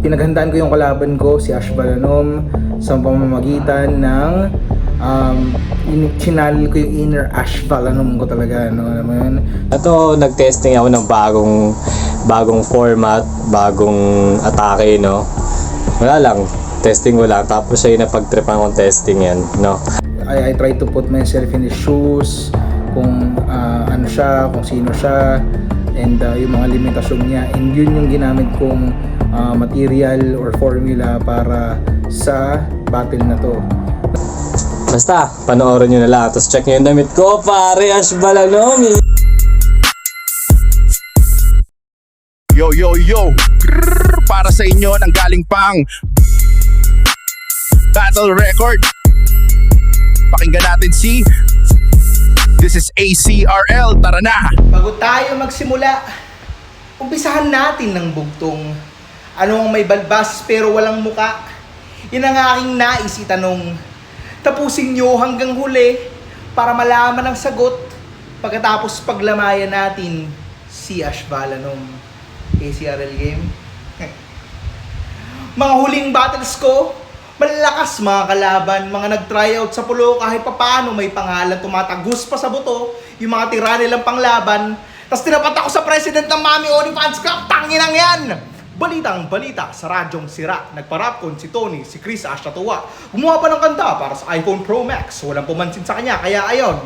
pinaghandaan ko yung kalaban ko, si Ash Balanom, sa pamamagitan ng chinanel ko yung inner Ash Balanom ko talaga, ano naman yun. Ito, nag-testing ako ng bagong format, bagong atake, no? Wala lang, testing ko lang, tapos siya yung napag-tripan kong testing yan, no? I try to put myself in his shoes, kung ano siya, kung sino siya, and yung mga limitasyon niya, and yun yung ginamit kong material or formula para sa battle na to. Basta, panoorin nyo na lang, tapos check nyo yung damit ko, pare, Ash Balanom. Yo, yo, yo! Grrr, para sa inyo nang galing pang Battle Record. Pakinggan natin si This is ACRL, tara na! Bago tayo magsimula, umpisahan natin ng bugtong. Ano ang may balbas pero walang muka? Yan ang aking nais itanong. Tapusin nyo hanggang huli para malaman ang sagot pagkatapos paglamayan natin si Ash Balanom. ACRL game. Mga huling battles ko, malalakas mga kalaban, mga nag-tryout sa pulo kahit papaano may pangalan, tumatagos pa sa buto, yung mga tira nilang panglaban. Tapos tinapat ako sa president ng Mami Oni Fans Club, tanginang yan! Balitang balita sa radyong sira, nagparapkon si Tony, si Chris Ash natuwa. Gumawa pa ng kanta para sa iPhone Pro Max, walang pumansin sa kanya, kaya ayon.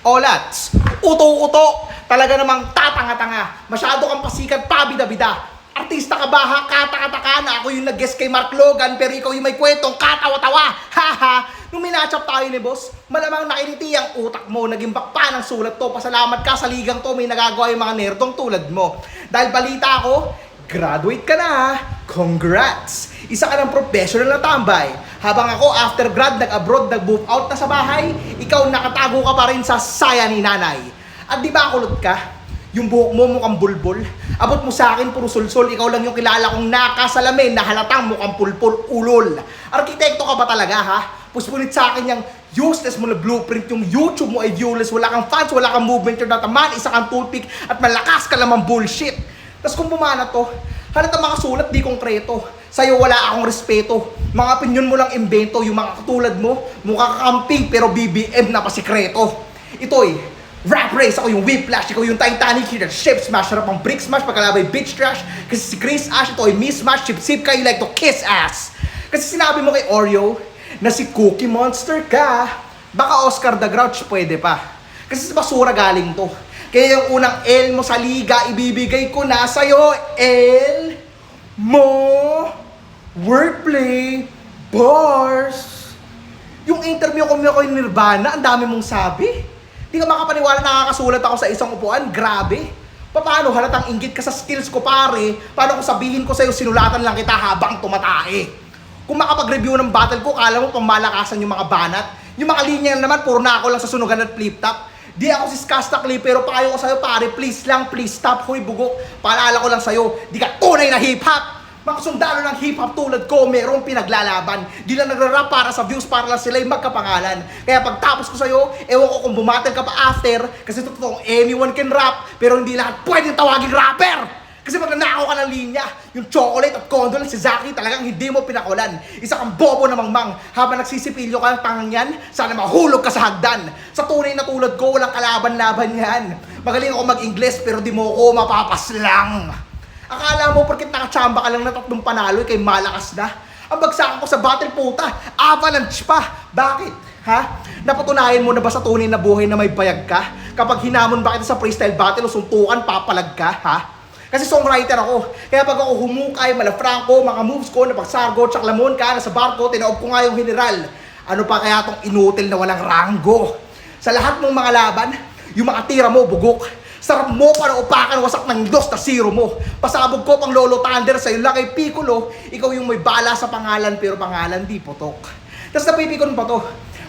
Olats, uto-uto, talaga namang tatanga-tanga, masyado kang pasikat pa bida-bida. Artista ka ba ha? Kata-kata na ako yung nag-guest kay Mark Logan pero ikaw yung may kwentong katawa-tawa. Haha! Nung minatchap tayo ni boss, malamang nakiliti ang utak mo. Naging bakpa ng sulat to. Pasalamat ka sa ligang to. May nagagawa yung mga nerdong tulad mo. Dahil balita ako, graduate ka na ha. Congrats! Isa ka ng professional na tambay. Habang ako after grad, nag-abroad, nag-move out na sa bahay, ikaw nakatago ka pa rin sa saya ni nanay. At di ba kulot ka? Yung buhok mo mukhang bulbul. Abot mo sa akin puro sulsol. Ikaw lang yung kilala kong nakasalamin na halatang mukhang pulpul ulol. Arkitekto ka ba talaga ha? Puspunit sa akin yung useless mo na blueprint. Yung YouTube mo ay viewless. Wala kang fans, wala kang movement. You're not a man, isa kang toothpick. At malakas ka lamang bullshit. Tapos kung bumana to, halatang mga sulat di konkreto. Sa'yo wala akong respeto. Mga opinion mo lang imbento. Yung mga katulad mo, mukha kakamping pero BBM na pasikreto. Ito'y rap race, ako yung Whiplash, ikaw yung Titanic, you're the ship smash, sarap ang brick smash, pagkalabay bitch trash, kasi si Chris Ash, ito ay mismatch, sip-sip ka, you like to kiss ass. Kasi sinabi mo kay Oreo, na si Cookie Monster ka, baka Oscar the Grouch pwede pa. Kasi sa basura galing to. Kaya yung unang L mo sa liga, ibibigay ko na sa'yo, L, mo, wordplay, bars. Yung interview ko kay Nirvana, ang dami mong sabi. Di ka makapaniwala nakakasulat ako sa isang upuan, grabe. Paano halatang inggit ka sa skills ko pare? Paano kung sabihin ko sa'yo sinulatan lang kita habang tumatae? Kung makapag-review ng battle ko, kala mo pamalakasan yung mga banat. Yung mga linya naman, puro na ako lang sa sunugan at flip top. Di ako si Skasta Clip, pero payo ko sa'yo pare, please lang, please stop. Huy bugok, paalala ko lang sa'yo, di ka tunay na hip-hop. Mga sundalo ng hip-hop tulad ko, merong pinaglalaban. Di lang nagra-rap para sa views, para lang sila'y magkapangalan. Kaya pagtapos ko sa'yo, ewan ko kung bumatel ka pa after, kasi totoong anyone can rap, pero hindi lahat pwedeng tawaging rapper! Kasi pag nanakaw ka ng linya, yung chocolate at condolence si Zaki talagang hindi mo pinakulan. Isa kang bobo na mangmang, habang nagsisipilyo ka ng tangang yan, sana mahulog ka sa hagdan. Sa tunay na tulad ko, walang kalaban-laban yan. Magaling ako mag-Ingles, pero di mo ko mapapaslang. Akala mo porkit nakachamba ka lang na 3 panalo kay malakas na? Ang bagsakan ko sa battle puta, avalanche pa. Bakit? Ha? Napatunayan mo na ba sa tunay na buhay na may bayag ka? Kapag hinamon ba kita sa freestyle battle o suntukan, papalag ka? Ha? Kasi songwriter ako. Kaya pag ako humukay, malafranco, mga moves ko, napagsargo, tsaklamon ka, nasa barko, tinaob ko nga yung general. Ano pa kaya tong inutil na walang ranggo? Sa lahat ng mga laban, yung mga tira mo, bugok. Sarap mo para upakan, wasak ng 2-0 mo. Pasabog ko pang Lolo Thunder, sa'yo lang kay Piccolo. Ikaw yung may bala sa pangalan, pero pangalan di putok. Tapos napipikon pa to.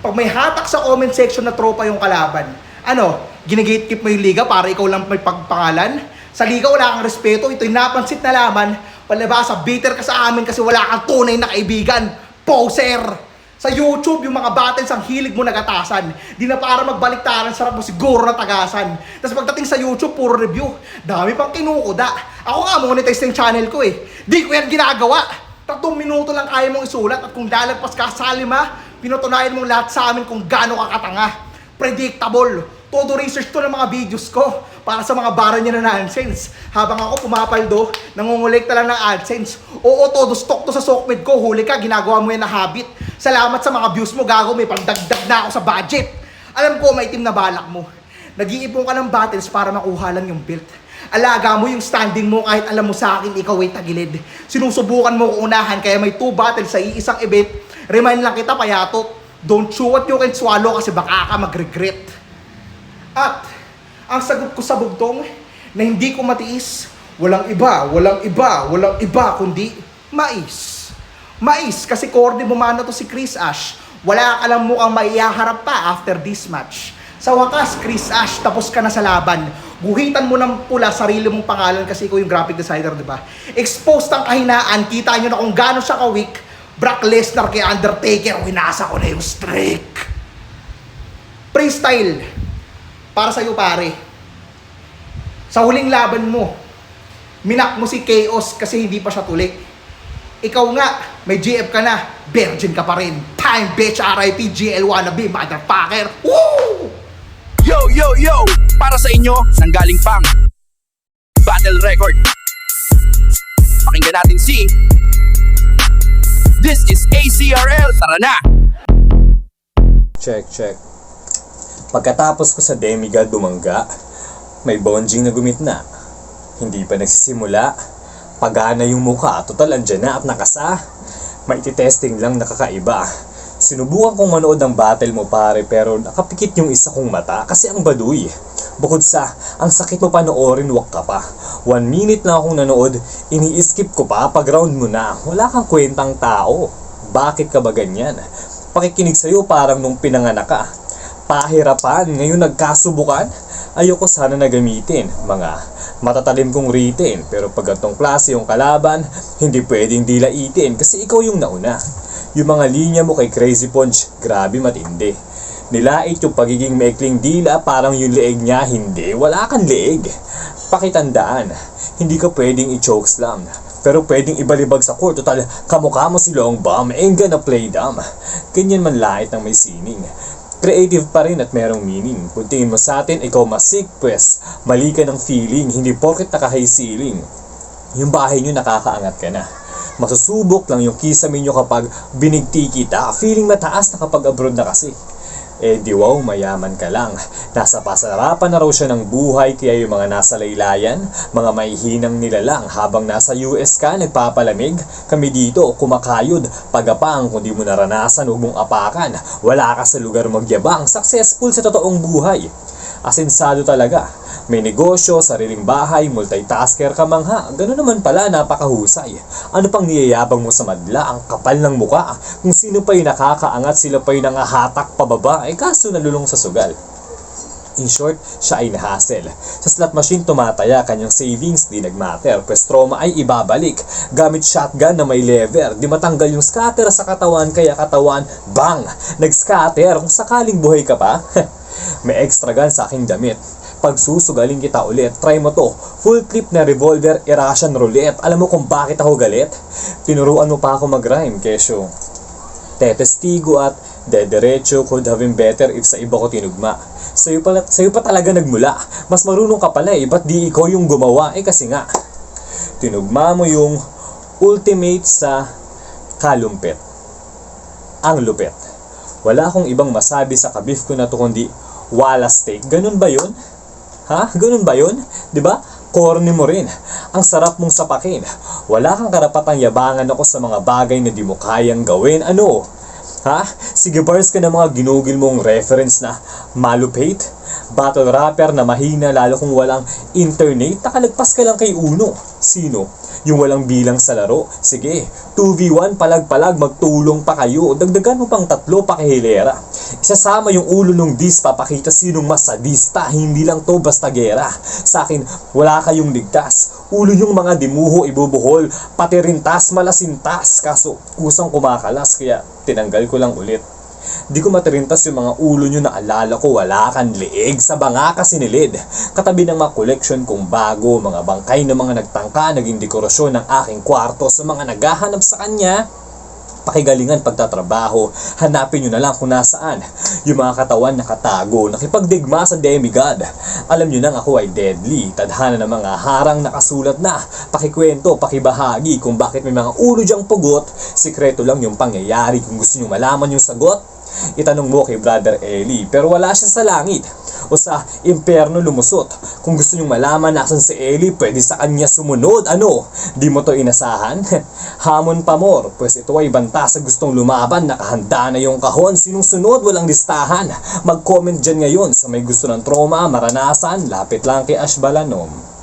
Pag may hatak sa comment section na tropa yung kalaban, ano, gine-gatekeep mo yung liga para ikaw lang may pagpangalan? Sa liga wala kang respeto, ito'y napansit na laman. Palabasa, bitter ka sa amin kasi wala kang tunay na kaibigan. Poser! Sa YouTube, yung mga battles ang hilig mo nagatasan. Di na para magbaliktaran, sarap mo siguro na tagasan. Tapos pagdating sa YouTube, puro review. Dami pang kinukuda. Ako nga, monetize yung channel ko eh. Di ko yan ginagawa. 3 minuto lang kaya mong isulat at kung lalagpas ka sa 5, pinutunayan mong lahat sa amin kung gaano ka katanga. Predictable. Todo research to ng mga videos ko para sa mga bara niya na nonsense. Habang ako pumapaldo, nangungulekta lang ng AdSense. Oo, todo stock to sa Sokmed ko. Huli ka, ginagawa mo yan na habit. Salamat sa mga views mo, gago. May pagdagdag na ako sa budget. Alam ko, may team na balak mo. Nag-iipon ka ng battles para makuha lang yung belt. Alaga mo yung standing mo kahit alam mo sa akin ikaw ay tagilid. Sinusubukan mo kung unahan kaya may 2 battles sa iisang event. Remind lang kita, payatot. Don't chew what you can swallow kasi baka ka mag-regret. At ang sagot ko sa bugtong na hindi ko matiis, walang iba kundi mais. Mais kasi coorde bumano to si Chris Ash. Wala ka lang mukhang maihaharap pa after this match. Sa wakas, Chris Ash, tapos ka na sa laban. Guhitan mo ng pula sarili mong pangalan kasi ikaw yung graphic designer, di ba? Exposed ang kahinaan, kita nyo na kung gaano siya ka-weak. Brock Lesnar kay Undertaker, winasa ko na yung streak. Freestyle. Para sa'yo, pare. Sa huling laban mo, minak mo si Chaos kasi hindi pa siya tuli. Ikaw nga, may GF ka na, virgin ka pa rin. Time bitch, RIP, GL wannabe, motherfucker. Woo! Yo! Para sa inyo, nanggaling pang Battle Record. Pakinggan natin si This is ACRL, tara na! Check. Pagkatapos ko sa demigod bumangga, may bonjing na gumitna. Hindi pa nagsisimula. Pagana yung mukha, total andyan na at nakasa. May testing lang nakakaiba. Sinubukan kong manood ng battle mo pare pero nakapikit yung isa kong mata kasi ang baduy. Bukod sa, ang sakit mo panoorin, wak ka pa. 1 minute na akong nanood, ini-skip ko pa pag round mo na. Wala kang kwentang tao. Bakit ka ba ganyan? Pakikinig sa'yo parang nung pinanganak ka. Pahirapan, ngayon nagkasubukan. Ayoko sana na gamitin mga matatalim kong written. Pero pag ganitong klase yung kalaban, hindi pwedeng dilaitin kasi ikaw yung nauna. Yung mga linya mo kay Crazy Punch, grabe matindi. Nilait yung pagiging maikling dila, parang yung leeg niya, hindi. Wala kang leeg. Pakitandaan, hindi ka pwedeng i-choke slam. Pero pwedeng ibalibag sa court. Total, kamukha mo si Long Bomb, ain't gonna play dumb. Ganyan man lait ng may sining. Creative pa rin at merong meaning. Kung tingin mo sa atin, ikaw masik, pues mali ka ng feeling. Hindi porket naka-high ceiling yung bahay nyo nakakaangat ka na. Masusubok lang yung kisame nyo kapag binigti kita. Feeling mataas na kapag abroad na kasi. Eh di wow, mayaman ka lang. Nasa pasarapan na raw siya ng buhay, kaya yung mga nasa laylayan, mga maihinang nilalang. Habang nasa US ka, nagpapalamig. Kami dito, kumakayod. Pagapang, kung di mo naranasan, huwag mong apakan. Wala ka sa lugar magyabang. Successful sa totoong buhay. Asensado talaga. May negosyo, sariling bahay, multitasker ka mangha. Ganun naman pala, napakahusay. Ano pang niyayabang mo sa madla? Ang kapal ng muka. Kung sino pa yung nakakaangat, sila pa yung nangahatak pababa. Eh kaso nalulong sa sugal. In short, siya ay nahassle. Sa slot machine tumataya, kanyang savings di nagmatter. Pwes trauma ay ibabalik. Gamit shotgun na may lever. Di matanggal yung scatter sa katawan, kaya katawan, bang! Nag-scatter. Kung sakaling buhay ka pa, may extra gun sa aking damit. Pag susugaling kita ulit, try mo to. Full clip na revolver, Russian roulette. Alam mo kung bakit ako galit? Tinuruan mo pa ako mag-rhyme, kesyo tetestigo at dederecho could have been better if sa iba ko tinugma. Sa'yo pa talaga nagmula. Mas marunong ka pala eh, ba't di ikaw yung gumawa? Eh kasi nga, tinugma mo yung ultimate sa kalumpet. Ang lupet. Wala akong ibang masabi sa kabif ko na to kundi wala steak. Ganun ba yun? Ha? Ganun ba yun? Diba? Corny mo rin. Ang sarap mong sapakin. Wala kang karapatang yabangan ako sa mga bagay na di mo kayang gawin. Ano? Ha? Sige bars ka ng mga ginugil mong reference na malupate? Battle rapper na mahina lalo kung walang internet? Nakalagpas ka lang kay Uno. Sino? Yung walang bilang sa laro? Sige, 2v1 palag-palag, magtulong pa kayo. Dagdagan mo pang 3 pakihilera. Isasama yung ulo nung dis, papakita sinong mas sadista. Hindi lang to basta gera. Sa akin, wala kayong ligtas. Ulo yung mga dimuho, ibubuhol. Pati rintas, malasintas. Kaso, kusang kumakalas, kaya tinanggal ko lang ulit. Di ko matirintas yung mga ulo nyo na alala ko wala kang liig sa banga ka sinilid. Katabi ng mga koleksyon kong bago, mga bangkay ng mga nagtangka, naging dekorasyon ng aking kwarto sa mga naghahanap sa kanya. Pakigalingan pagtatrabaho, hanapin nyo na lang kung nasaan. Yung mga katawan nakatago, nakipagdigma sa demigod. Alam nyo nang ako ay deadly, tadhana ng mga harang nakasulat na. Pakikwento, pakibahagi kung bakit may mga ulo dyang pugot. Sikreto lang yung pangyayari kung gusto nyo malaman yung sagot. Itanong mo kay Brother Eli, pero wala siya sa langit o sa impyerno lumusot. Kung gusto nyong malaman nasan si Eli, pwede sa kanya sumunod. Ano? Di mo to inasahan? Hamon pa more, pues ito ay banta sa gustong lumaban. Nakahanda na yung kahon. Sinong sunod? Walang listahan. Mag-comment dyan ngayon sa may gusto ng trauma, maranasan. Lapit lang kay Ash Balanom.